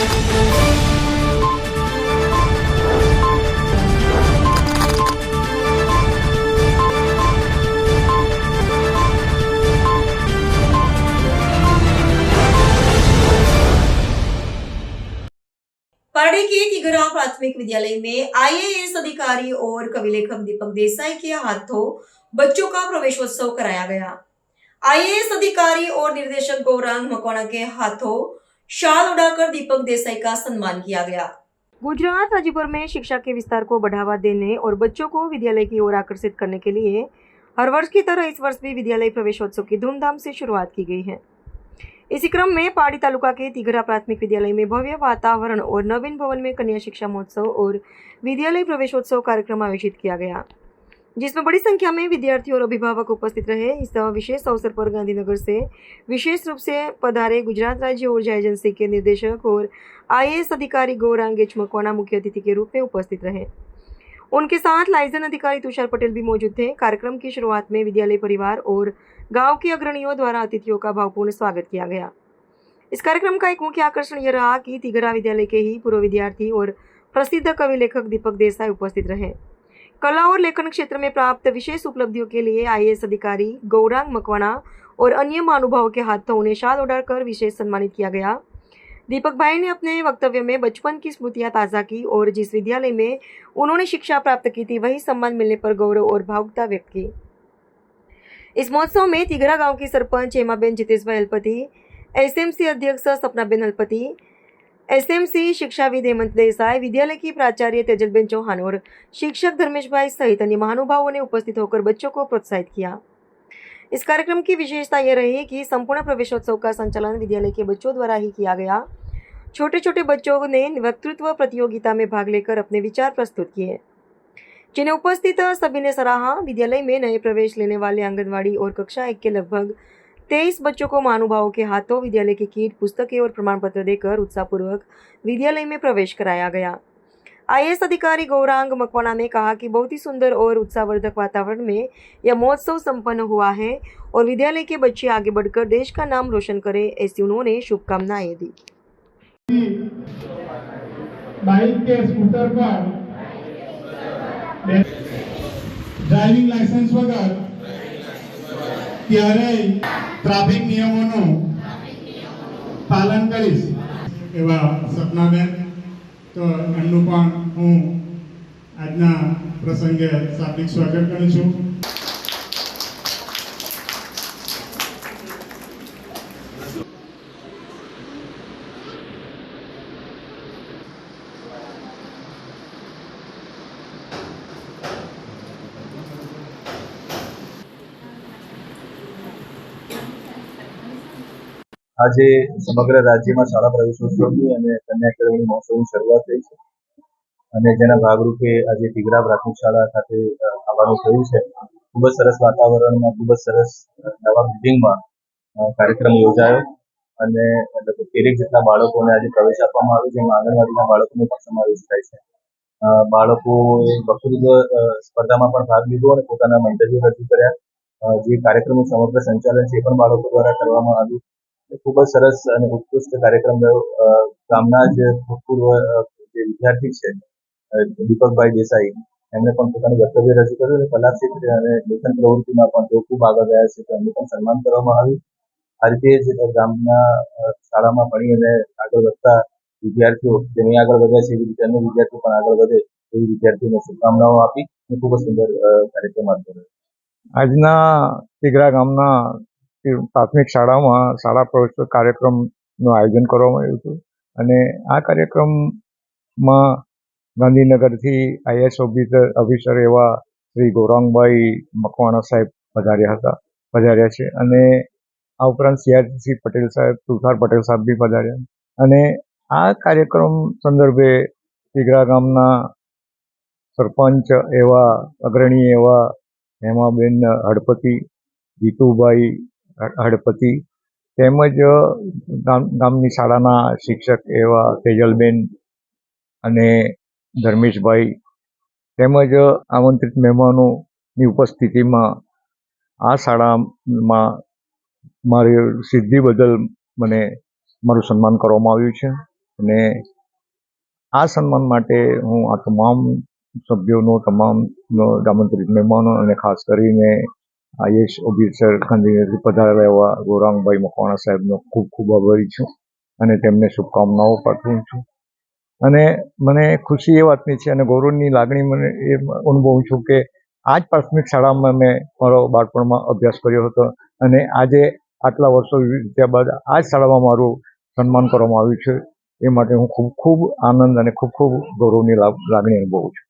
पारडी के तिगरा प्राथमिक विद्यालय में आईएएस अधिकारी और कवि लेखक दीपक देसाई के हाथों बच्चों का प्रवेशोत्सव कराया गया। आईएएस अधिकारी और निर्देशक गौरांग मकवाना के हाथों शाल उड़ाकर दीपक देसाई का सम्मान किया गया। गुजरात राज्य भर में शिक्षा के विस्तार को बढ़ावा देने और बच्चों को विद्यालय की ओर आकर्षित करने के लिए हर वर्ष की तरह इस वर्ष भी विद्यालय प्रवेशोत्सव की धूमधाम से शुरुआत की गई है। इसी क्रम में पारडी तालुका के तिगरा प्राथमिक विद्यालय में भव्य वातावरण और नवीन भवन में कन्या शिक्षा महोत्सव और विद्यालय प्रवेशोत्सव कार्यक्रम आयोजित किया गया, जिसमें बड़ी संख्या में विद्यार्थी और अभिभावक उपस्थित रहे। इस विशेष अवसर पर गांधीनगर से विशेष रूप से पधारे गुजरात राज्य ऊर्जा एजेंसी के निदेशक और आईएएस अधिकारी गौरांग मकवाना मुख्य अतिथि के रूप में उपस्थित रहे। उनके साथ लाइजन अधिकारी तुषार पटेल भी मौजूद थे। कार्यक्रम की शुरुआत में विद्यालय परिवार और गांव के अग्रणियों द्वारा अतिथियों का भावपूर्ण स्वागत किया गया। इस कार्यक्रम का एक मुख्य आकर्षण यह रहा कि तिगरा विद्यालय के ही पूर्व विद्यार्थी और प्रसिद्ध कवि लेखक दीपक देसाई उपस्थित रहे। कला और लेखन क्षेत्र में प्राप्त विशेष उपलब्धियों के लिए आईएएस अधिकारी गौरांग मकवाना और अन्य महानुभावों के हाथों उन्हें शाल उड़ाकर विशेष सम्मानित किया गया। दीपक भाई ने अपने वक्तव्य में बचपन की स्मृतियां ताज़ा की और जिस विद्यालय में उन्होंने शिक्षा प्राप्त की थी वही सम्मान मिलने पर गौरव और भावुकता व्यक्त की। इस महोत्सव में तिगरा गांव की सरपंच हेमाबेन जितेशभाई हलपति, एसएमसी अध्यक्ष सपनाबेन हलपति, एसएमसी शिक्षाविद हेमंत देसाई, विद्यालय की प्राचार्य तेजलबेन चौहान और शिक्षक धर्मेश भाई सहित अन्य महानुभावों ने उपस्थित होकर बच्चों को प्रोत्साहित किया। इस कार्यक्रम की विशेषता यह रही कि संपूर्ण प्रवेशोत्सव का संचालन विद्यालय के बच्चों द्वारा ही किया गया। छोटे छोटे बच्चों ने वक्तृत्व प्रतियोगिता में भाग लेकर अपने विचार प्रस्तुत किए, जिन्हें उपस्थित सभी ने सराहा। विद्यालय में नए प्रवेश लेने वाले आंगनवाड़ी और कक्षा 1 के लगभग 23 बच्चों को महानुभावों के हाथों विद्यालय की किट, पुस्तकें और प्रमाण पत्र देकर उत्साहपूर्वक विद्यालय में प्रवेश कराया गया। आईएएस अधिकारी गौरांग मकवाना ने कहा कि बहुत ही सुंदर और उत्साहवर्धक वातावरण में यह महोत्सव संपन्न हुआ है और विद्यालय के बच्चे आगे बढ़कर देश का नाम रोशन करें, ऐसी उन्होंने शुभकामनाएं दी। बाइक के स्कूटर पर ड्राइविंग लाइसेंस वगैरह ત્યારે ટ્રાફિક નિયમોનું પાલન કરીશ એવા સપનાબેન, તો એમનું પણ હું આજના પ્રસંગે શાબ્દિક સ્વાગત કરું છું। આજે સમગ્ર રાજ્યમાં શાળા પ્રવેશોત્સવની અને કન્યા કેળવણી મહોત્સવની શરૂઆત થઈ છે અને જેના ભાગરૂપે આજે તિગરા પ્રાથમિક શાળા ખાતે આવવાનું થયું છે। ખૂબ જ સરસ વાતાવરણમાં, ખૂબ જ સરસ નવા બિલ્ડિંગમાં કાર્યક્રમ યોજાયો અને લગભગ 13 જેટલા બાળકોને આજે પ્રવેશ આપવામાં આવ્યો, જેમાં આંગણવાડીના બાળકોનો પણ સમાવેશ થાય છે। બાળકોએ વક્તૃત્વ સ્પર્ધામાં પણ ભાગ લીધો અને પોતાના મંતવ્યો રજૂ કર્યા। જે કાર્યક્રમનું સમગ્ર સંચાલન છે એ પણ બાળકો દ્વારા કરવામાં આવ્યું। ખૂબ જ સરસ અને ઉત્કૃષ્ટ કાર્યક્રમ રહ્યો। ગામના જ ભૂતપૂર્વ જે વિદ્યાર્થી છે દીપકભાઈ દેસાઈ, એમણે પણ પોતાનું વક્તવ્ય રજૂ કર્યું અને કલા ક્ષેત્રે અને લેખન પ્રવૃત્તિમાં પણ તેઓ ખૂબ આગળ રહ્યા છે, તો એમનું પણ સન્માન કરવામાં આવ્યું। આ રીતે જ ગામના શાળામાં ભણી અને આગળ વધતા વિદ્યાર્થીઓ જેની આગળ વધ્યા છે એવી રીતે અન્ય વિદ્યાર્થીઓ પણ આગળ વધે એવી વિદ્યાર્થીઓને શુભકામનાઓ આપી અને ખૂબ જ સુંદર કાર્યક્રમ આપતો રહ્યો। આજના તિગરા ગામના પ્રાથમિક શાળામાં શાળા પ્રવેશ કાર્યક્રમનું આયોજન કરવામાં આવ્યું હતું અને આ કાર્યક્રમમાં ગાંધીનગરથી આઈએએસ ઓફિસર એવા શ્રી ગૌરાંગભાઈ મકવાણા સાહેબ પધાર્યા છે અને આ ઉપરાંત સીઆરસી પટેલ સાહેબ, તુષાર પટેલ સાહેબ બી પધાર્યા અને આ કાર્યક્રમ સંદર્ભે તિગરા ગામના સરપંચ એવા અગ્રણી એવા હેમાબેન હળપતિ, જીતુભાઈ હળપતિ તેમજ ગામની શાળાના શિક્ષક એવા તેજલબેન અને ધર્મેશભાઈ તેમજ આમંત્રિત મહેમાનોની ઉપસ્થિતિમાં આ શાળામાં મારી સિદ્ધિ બદલ મને મારું સન્માન કરવામાં આવ્યું છે। અને આ સન્માન માટે હું આ તમામ સભ્યોનો, તમામ આમંત્રિત મહેમાનો અને ખાસ કરીને આઈએએસ ઓફિસર ગાંધીનગરથી પધારેલા એવા ગૌરાંગભાઈ મકવાણા સાહેબનો ખૂબ ખૂબ આભારી છું અને તેમને શુભકામનાઓ પાઠવું છું. અને મને ખુશી એ વાતની છે અને ગૌરવની લાગણી મને એ અનુભવું છું કે આ જ પ્રાથમિક શાળામાં મેં મારો બાળપણમાં અભ્યાસ કર્યો હતો અને આજે આટલા વર્ષો વીત્યા બાદ આ જ શાળામાં મારું સન્માન કરવામાં આવ્યું છે. એ માટે હું ખૂબ ખૂબ આનંદ અને ખૂબ ખૂબ ગૌરવની લાગણી અનુભવું છું.